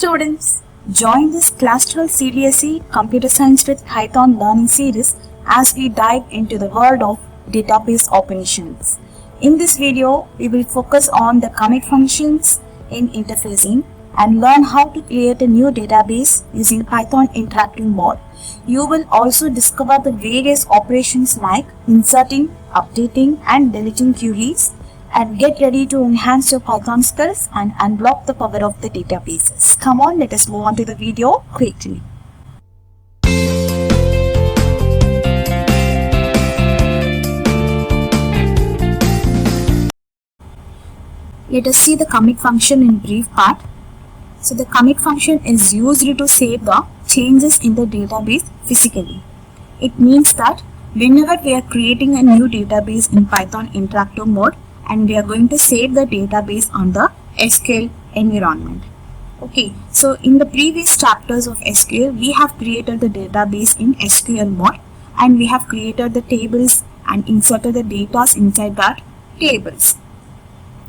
students, join this Class 12 CBSE Computer Science with Python learning series as we dive into the world of database operations. In this video, we will focus on the commit functions in interfacing and learn how to create a new database using Python interactive mode. You will also discover the various operations like inserting, updating and deleting queries, and get ready to enhance your Python skills and unlock the power of the databases. Come on, let us move on to the video quickly. Let us see the commit function in brief part. So the commit function is used to save the changes in the database physically. It means that whenever we are creating a new database in Python interactive mode, and we are going to save the database on the SQL environment. Okay, so in the previous chapters of SQL, we have created the database in SQL mode, and we have created the tables and inserted the data inside that tables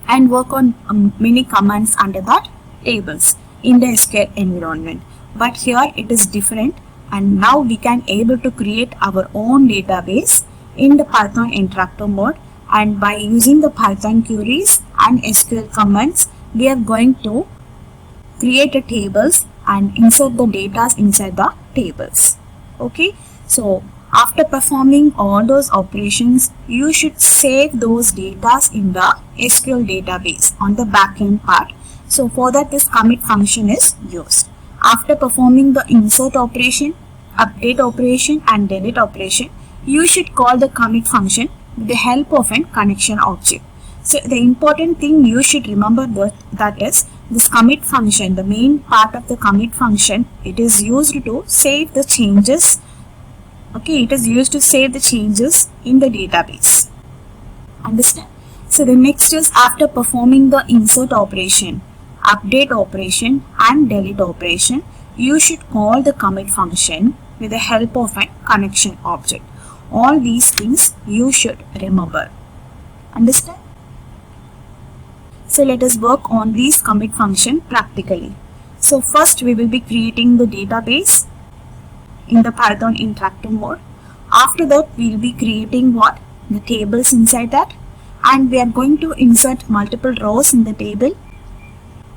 and work on many commands under that tables in the SQL environment. But here it is different, and now we can able to create our own database in the Python interactive mode. And by using the Python queries and SQL commands, we are going to create a tables and insert the data inside the tables. Okay, so after performing all those operations, you should save those data in the SQL database on the backend part. So for that, this commit function is used. After performing the insert operation, update operation and delete operation, you should call the commit function with the help of a connection object. So the important thing you should remember that is this commit function, the main part of the commit function, it is used to save the changes. Okay, it is used to save the changes in the database. Understand? So the next is after performing the insert operation, update operation and delete operation, you should call the commit function with the help of a connection object. All these things you should remember. Understand? So let us work on these commit function practically. So first we will be creating the database in the Python interactive mode. After that we will be creating what? The tables inside that, and we are going to insert multiple rows in the table.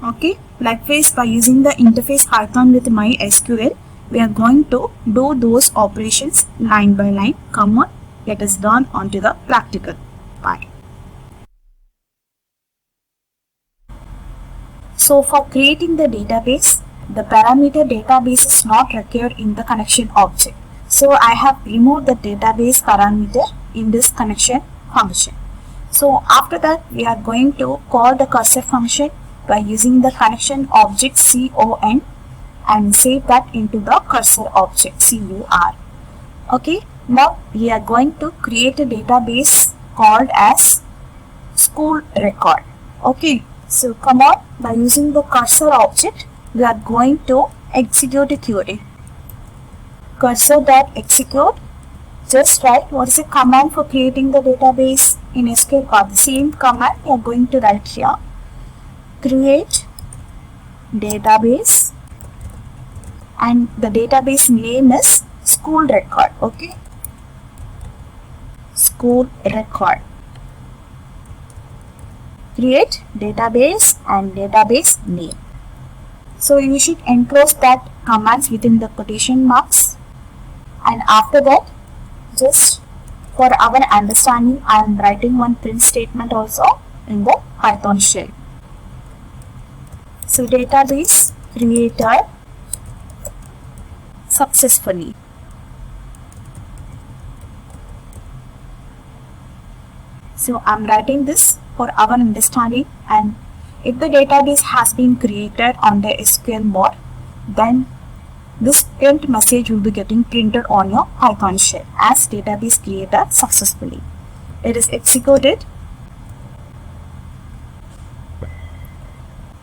Okay, likewise by using the interface Python with MySQL, we are going to do those operations line by line. Come on, let us learn onto the practical part. So for creating the database, the parameter database is not required in the connection object. So I have removed the database parameter in this connection function. So after that, we are going to call the cursor function by using the connection object con and save that into the cursor object cur. Okay, now we are going to create a database called as school record. Okay, so come on, by using the cursor object, we are going to execute a query. Cursor.execute, just write what is the command for creating the database in SQL code. The same command we are going to write here. Create database, and the database name is school record. Okay, school record. Create database and database name. So you should enclose that commands within the quotation marks, and after that, just for our understanding, I am writing one print statement also in the Python shell. So database created successfully. So I am writing this for our understanding, and if the database has been created on the SQL mode, then this print message will be getting printed on your Python shell as database created successfully. It is executed.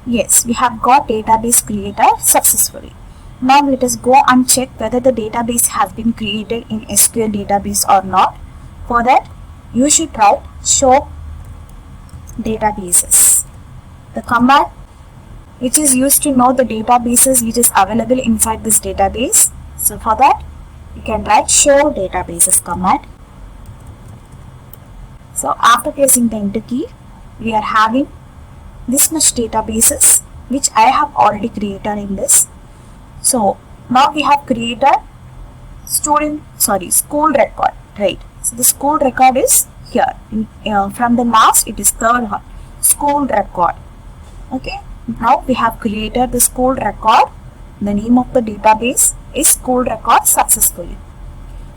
Yes, we have got database created successfully. Now let us go and check whether the database has been created in SQL database or not. For that, you should write show databases. The command which is used to know the databases which is available inside this database. So for that, you can write show databases command. So after pressing the enter key, we are having this much databases which I have already created in this. So now we have created school record, right? So the school record is here. From the last, it is third one, school record. Okay. Now we have created the school record. The name of the database is school record successfully.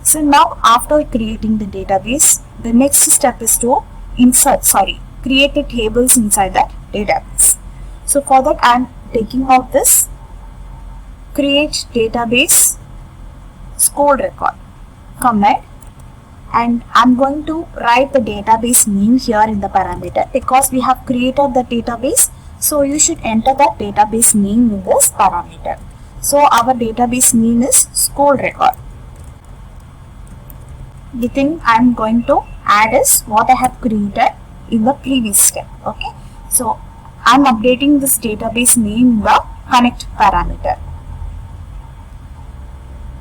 So now after creating the database, the next step is to create the tables inside that database. So for that, I am taking out this create database school record command, and I am going to write the database name here in the parameter because we have created the database. So you should enter that database name in this parameter. So our database name is school record. The thing I am going to add is what I have created in the previous step. Okay. So I am updating this database name in the connect parameter.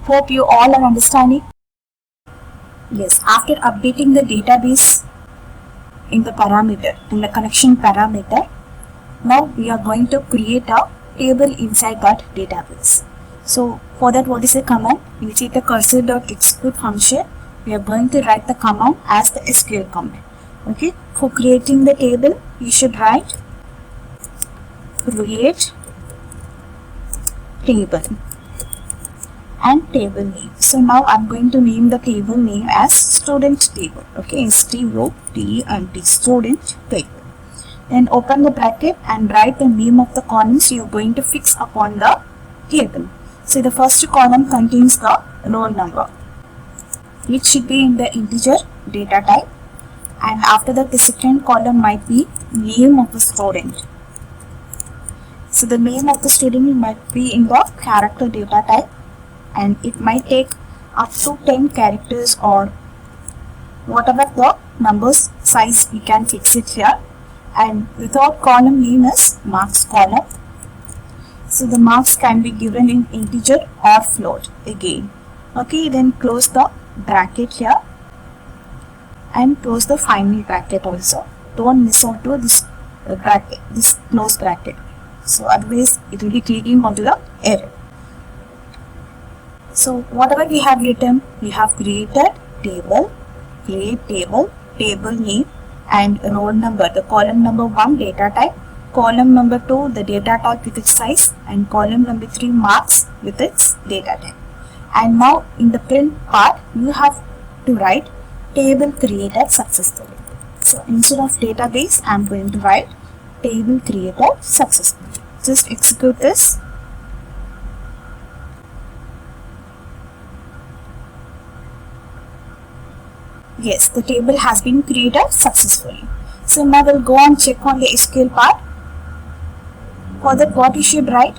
Hope you all are understanding. Yes, after updating the database in the parameter, in the connection parameter, now we are going to create a table inside that database. So for that, what is the command? You see the cursor.execute function. We are going to write the command as the SQL command. Okay. For creating the table, you should write create table and table name. So now I'm going to name the table name as student table. Okay, STUDENT, student table. Then open the bracket and write the name of the columns you are going to fix upon the table. So the first column contains the roll number, which should be in the integer data type, and after that the second column might be name of the student. So the name of the student might be in the character data type, and it might take up to 10 characters or whatever the numbers size we can fix it here. And the third column name is marks column. So the marks can be given in integer or float again. Okay, then close the bracket here and close the final bracket also. Don't miss out to this bracket, this close bracket. So otherwise it will be clicking onto the error. So whatever we have written, we have created table, create table, table name, and roll number, the column number 1 data type, column number 2 the data type with its size, and column number 3 marks with its data type. And now in the print part, you have to write table created successfully. So instead of database, I am going to write table created successfully. Just execute this. Yes, the table has been created successfully. So now we'll go and check on the SQL part. For that, what you should write?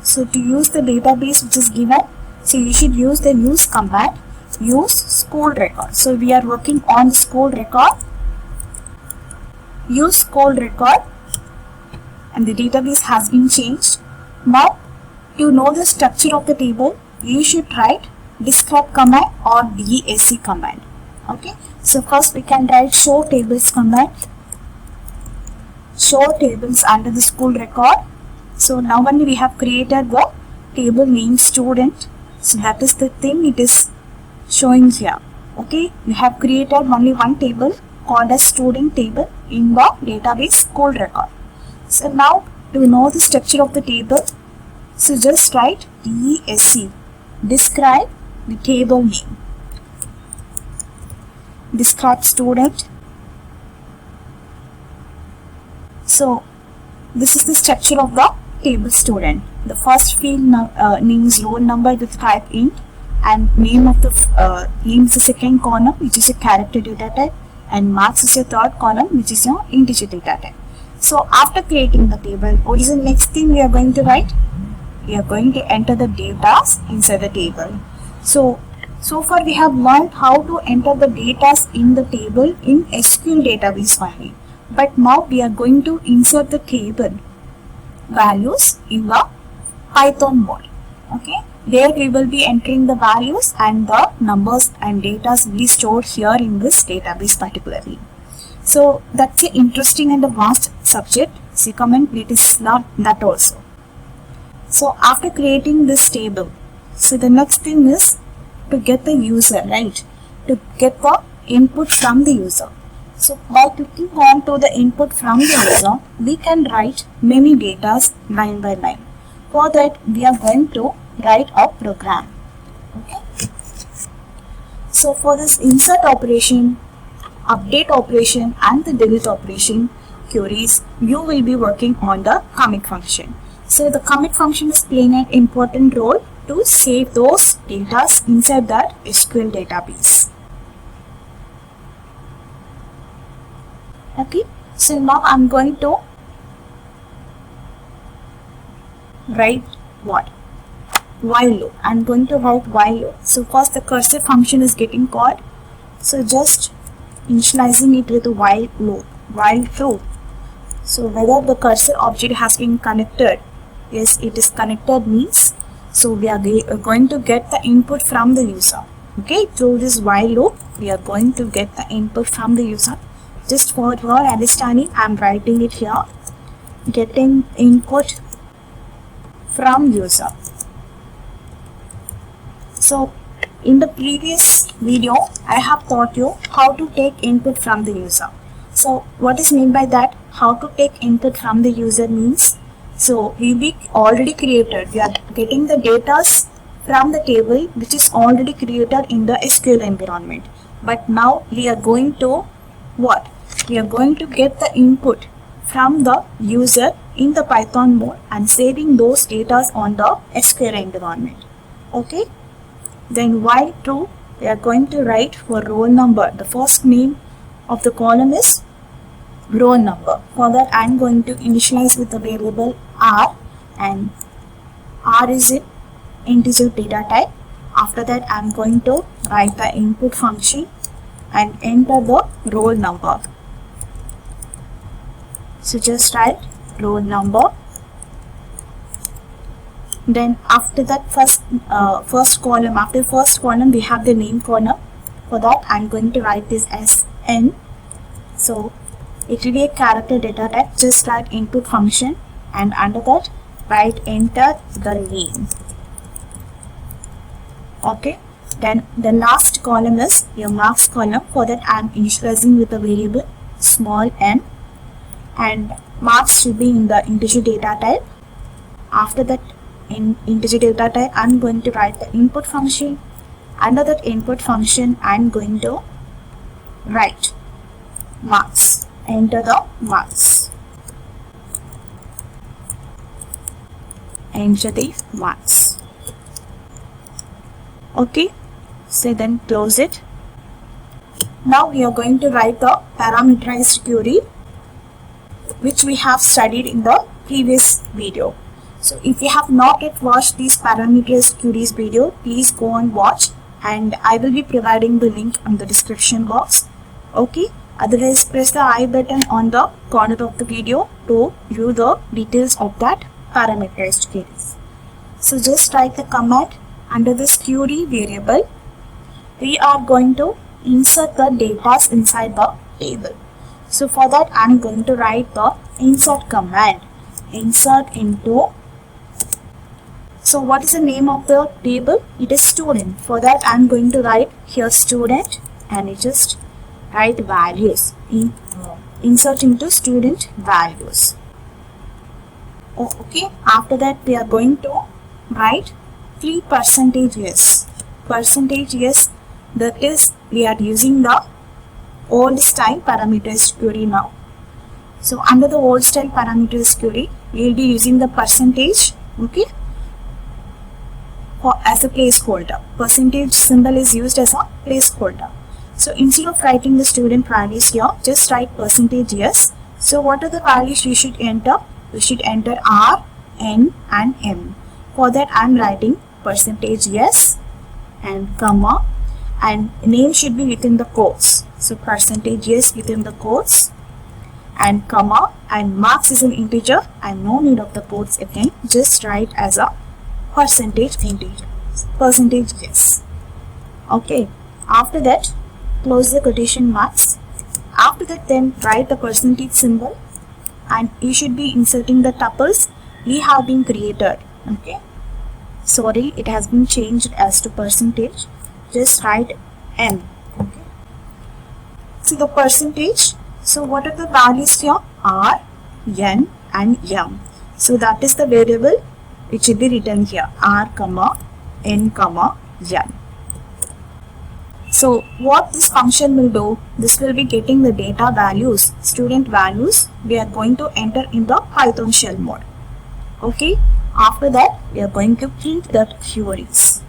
So to use the database which is given, so you should use the use command, use school record. So we are working on the school record. Use school record, and the database has been changed. Now to know the structure of the table, you should write describe command or DSC command. Okay, so first we can write show tables command. Show tables under the school record. So now only we have created the table name student. So that is the thing it is showing here. Okay, we have created only one table called as student table in the database school record. So now to know the structure of the table, so just write DSC, describe the table name. Describe student. So this is the structure of the table student. The first field name is roll number with type int, and name of the name is the second column, which is a character data type, and marks is your third column, which is your integer data type. So after creating the table, what is the next thing we are going to write? We are going to enter the data inside the table. So far we have learned how to enter the data in the table in SQL database only. But now we are going to insert the table values in the Python mode. Okay, there we will be entering the values and the numbers and data will be stored here in this database particularly. So that's an interesting and a vast subject. See, comment it is not that also. So after creating this table, so the next thing is to get the user, right? To get the input from the user. So by clicking on to the input from the user, we can write many data line by line. For that, we are going to write a program. Okay. So for this insert operation, update operation and the delete operation queries, you will be working on the commit function. So the commit function is playing an important role to save those data inside that SQL database. Okay, so now I'm going to write what? While loop. I'm going to write while loop. So first the cursor function is getting called. So just initializing it with a while loop. While true. So whether the cursor object has been connected, yes, it is connected means, so we are going to get the input from the user. Okay, through this while loop, we are going to get the input from the user. Just for your understanding, I am writing it here. Getting input from user. So in the previous video, I have taught you how to take input from the user. So what is meant by that? How to take input from the user means, so we already created, we are getting the data from the table which is already created in the SQL environment. But now we are going to what? We are going to get the input from the user in the Python mode and saving those data on the SQL environment. Okay. Then while true, we are going to write for roll number. The first name of the column is roll number. For that, I am going to initialize with the variable r, and r is in integer data type. After that, I am going to write the input function and enter the roll number. So just write roll number. Then after that first column, after first column we have the name column. For that I am going to write this as n. So it will be a character data type. Just write input function and under that write enter the name. Okay. Then the last column is your marks column. For that I am initializing with a variable small n, and marks should be in the integer data type. After that, in integer data type, I am going to write the input function. Under that input function, I am going to write marks. Enter the marks. Enter the marks. Okay. So then close it. Now we are going to write the parameterized query which we have studied in the previous video. So if you have not yet watched these parameterized queries video, please go and watch, and I will be providing the link in the description box. Okay. Otherwise, press the I button on the corner of the video to view the details of that parameterized queries. So just write the command under this query variable. We are going to insert the data inside the table. So for that I am going to write the insert command. Insert into. So what is the name of the table? It is student. For that I am going to write here student, and it just write values. Insert into student values. Okay. After that we are going to write 3% yes. Percentage yes. That is, we are using the old style parameterized query now. So under the old style parameterized query, we will be using the percentage, okay, as a placeholder. Percentage symbol is used as a placeholder. So instead of writing the student values here, just write percentage yes. So what are the values we should enter? We should enter r, n and m. For that I am writing percentage yes and comma, and name should be within the quotes. So percentage yes within the quotes, and comma, and marks is an integer and no need of the quotes again. Just write as a percentage integer. Percentage yes. Okay. After that, close the quotation marks. After that, then write the percentage symbol, and you should be inserting the tuples we have been created. Okay. Sorry, it has been changed as to percentage. Just write m. Okay. See the percentage. So what are the values here? R, n and m. So that is the variable which should be written here. R, n, n. So what this function will do, this will be getting the data values, student values we are going to enter in the Python shell mode. Okay. After that, we are going to print the queries.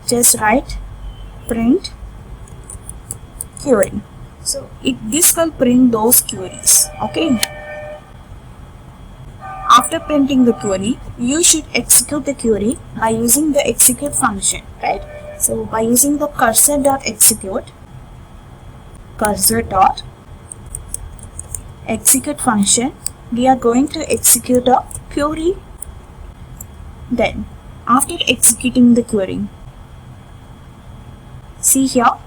Just write print query. So this will print those queries. Okay. After printing the query, you should execute the query by using the execute function, right? So by using the cursor.execute function, we are going to execute a query. Then after executing the query, see here,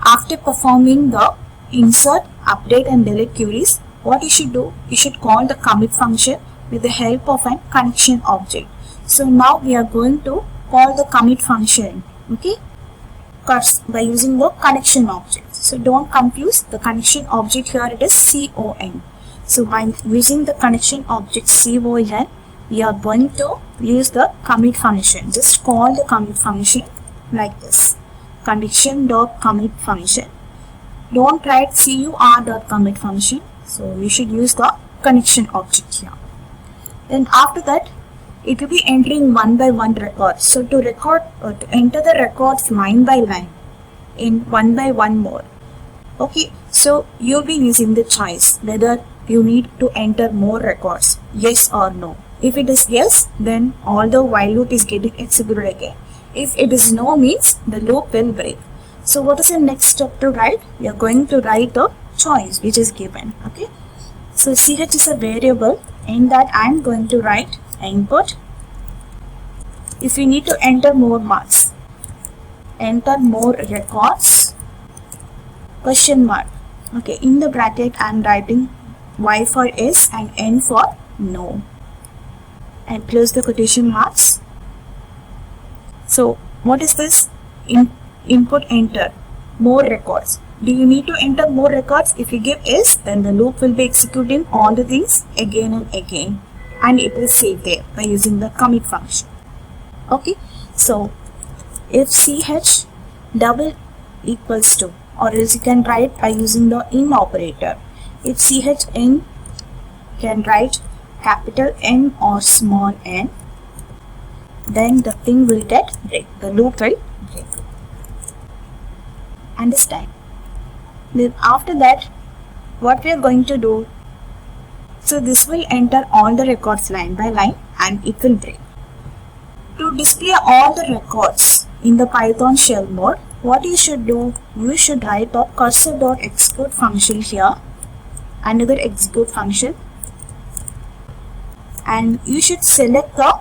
after performing the insert, update and delete queries, what you should do, you should call the commit function with the help of an connection object. So now we are going to call the commit function, okay, by using the connection object. So don't confuse the connection object here, it is con. So by using the connection object con, we are going to use the commit function. Just call the commit function like this, connection.commit function. Don't write cur.commit function. So we should use the connection object here. Then after that, it will be entering one by one records. So to enter the records line by line in one by one mode. Okay, so you'll be using the choice whether you need to enter more records, yes or no. If it is yes, then all the while loop is getting executed again. If it is no, means the loop will break. So what is the next step to write? We are going to write the choice which is given. Okay, so ch is a variable. In that I am going to write input. If we need to enter more marks, enter more records, question mark. Okay, in the bracket I am writing y for yes and n for no, and close the quotation marks. So what is this? Input enter more records. Do you need to enter more records? If you give yes, then the loop will be executing all the things again and again, and it will save there by using the commit function. Okay, so if ch double equals to, or else you can write by using the in operator. If ch in, can write capital N or small n, then the thing will get break, the loop will break. Understand? Then after that, what we are going to do, so this will enter all the records line by line and it will break. To display all the records in the Python shell mode, what you should do, you should write a cursor.execute function here, another execute function, and you should select the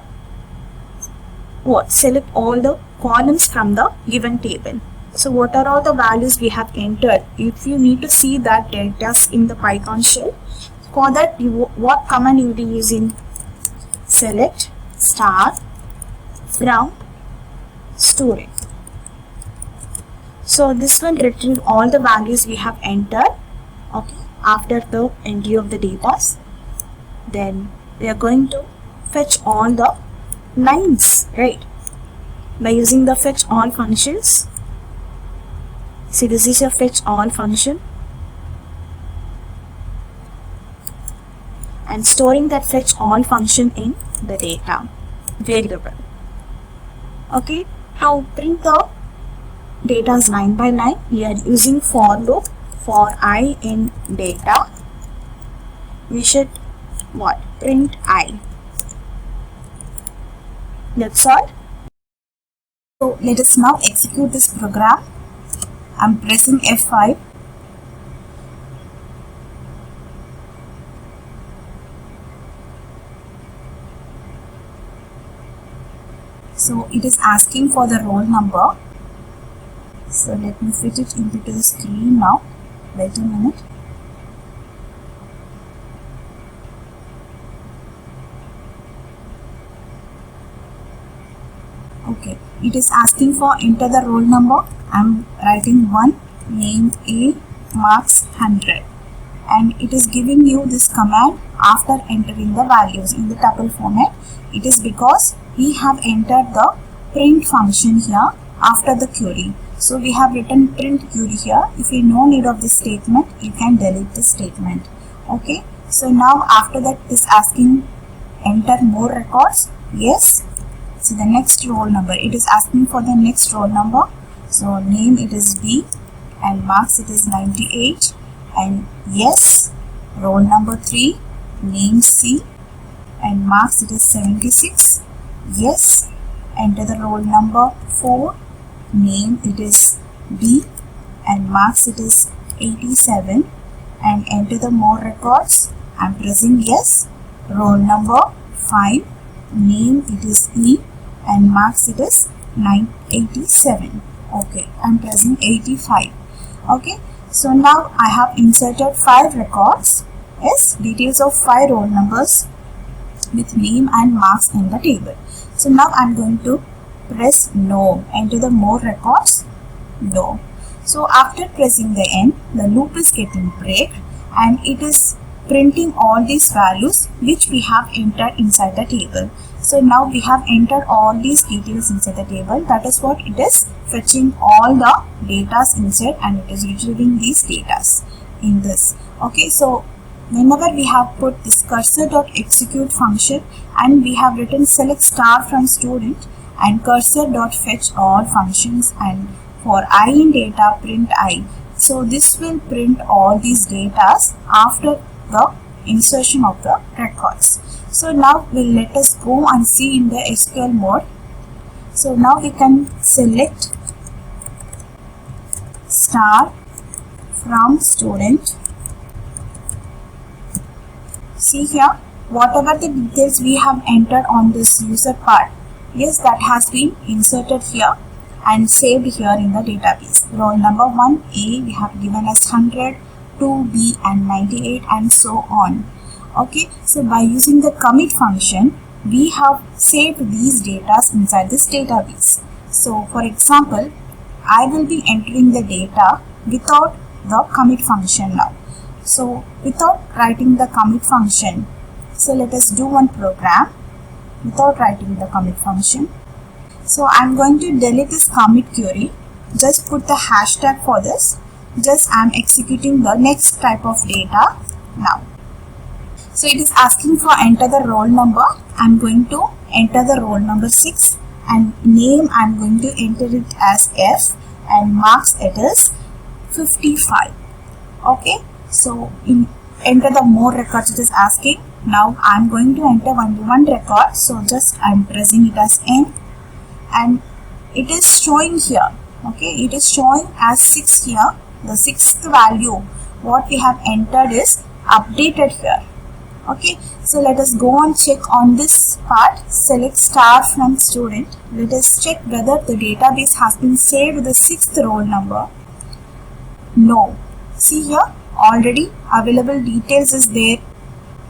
select all the columns from the given table. So what are all the values we have entered? If you need to see that data in the Python shell, for that what command you will be using? Select star from storing. So this will retrieve all the values we have entered, okay, after the entry of the data. Then we are going to fetch all the lines, right, by using the fetch all functions. See, this is a fetch all function, and storing that fetch all function in the data variable. Okay, now print the data line by line. We are using for loop. For I in data, we should what? Print I. That's all. So let us now execute this program. I'm pressing F5. So it is asking for the roll number. So let me fit it into the screen now. Wait a minute. Okay, it is asking for enter the roll number. I'm writing 1, name A, marks 100, and it is giving you this command after entering the values in the tuple format. It is because we have entered the print function here after the query. So we have written print query here. If you no need of this statement, you can delete the statement. Okay, so now after that it is asking enter more records. Yes. So the next roll number, it is asking for the next roll number. So name it is B and marks it is 98, and yes, roll number 3, name C and marks it is 76. Yes, enter the roll number 4, name it is B and marks it is 87, and enter the more records. I'm pressing yes. Roll number 5, name it is E and marks it is 987. Okay, I'm pressing 85. Okay, so now I have inserted 5 records. Yes, details of 5 roll numbers with name and marks in the table. So now I'm going to press no. Enter the more records. No. So after pressing the N, the loop is getting break and it is printing all these values which we have entered inside the table. So now we have entered all these details inside the table. That is what it is fetching all the data inside, and it is retrieving these data in this. Okay, so whenever we have put this cursor.execute function and we have written select star from student and cursor.fetch all functions, and for I in data print I. So this will print all these data after the insertion of the records. So now let us go and see in the SQL mode. So now we can select star from student. See here, whatever the details we have entered on this user part, yes, that has been inserted here and saved here in the database. Roll number 1 A we have given as 100, 2 B and 98, and so on. Okay, so by using the commit function, we have saved these data inside this database. So for example, I will be entering the data without the commit function now. So without writing the commit function, so let us do one program without writing the commit function. So I'm going to delete this commit query. Just put the hashtag for this. Just I'm executing the next type of data now. So it is asking for enter the roll number. I'm going to enter the roll number 6, and name I'm going to enter it as F, and marks it is 55. Okay, so enter the more records it is asking. Now I'm going to enter only one record, so just I'm pressing it as N, and it is showing here. Okay, it is showing as 6 here. The 6th value what we have entered is updated here. Okay, so let us go and check on this part. Select star from student. Let us check whether the database has been saved with the 6th roll number. No. See here, already available details is there.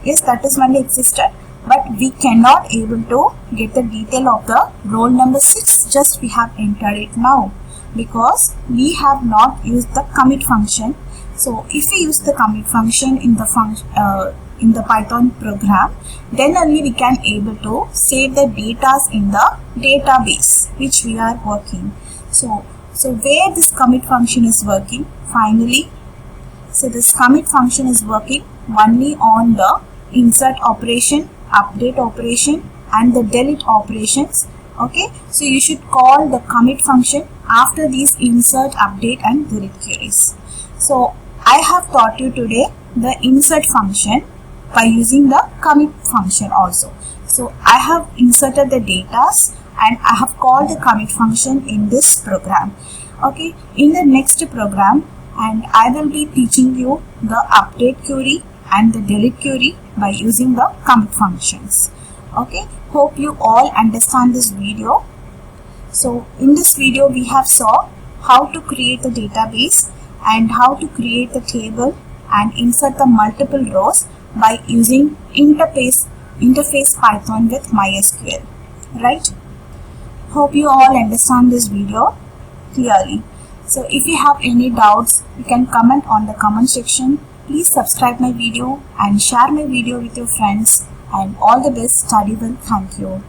Yes, that is only existed, but we cannot able to get the detail of the roll number 6. Just we have entered it now because we have not used the commit function. So if we use the commit function in the Python program, then only we can able to save the data in the database which we are working. So where this commit function is working finally, so this commit function is working only on the insert operation, update operation and the delete operations. Okay, so you should call the commit function after these insert, update and delete queries. So I have taught you today the insert function by using the commit function also. So I have inserted the data and I have called the commit function in this program. Okay, in the next program, and I will be teaching you the update query and the delete query by using the commit functions. Okay, hope you all understand this video. So in this video we have saw how to create the database and how to create the table and insert the multiple rows by using interface Python with MySQL, right? Hope you all understand this video clearly. So if you have any doubts, you can comment on the comment section. Please subscribe my video and share my video with your friends, and all the best. Study well. Thank you.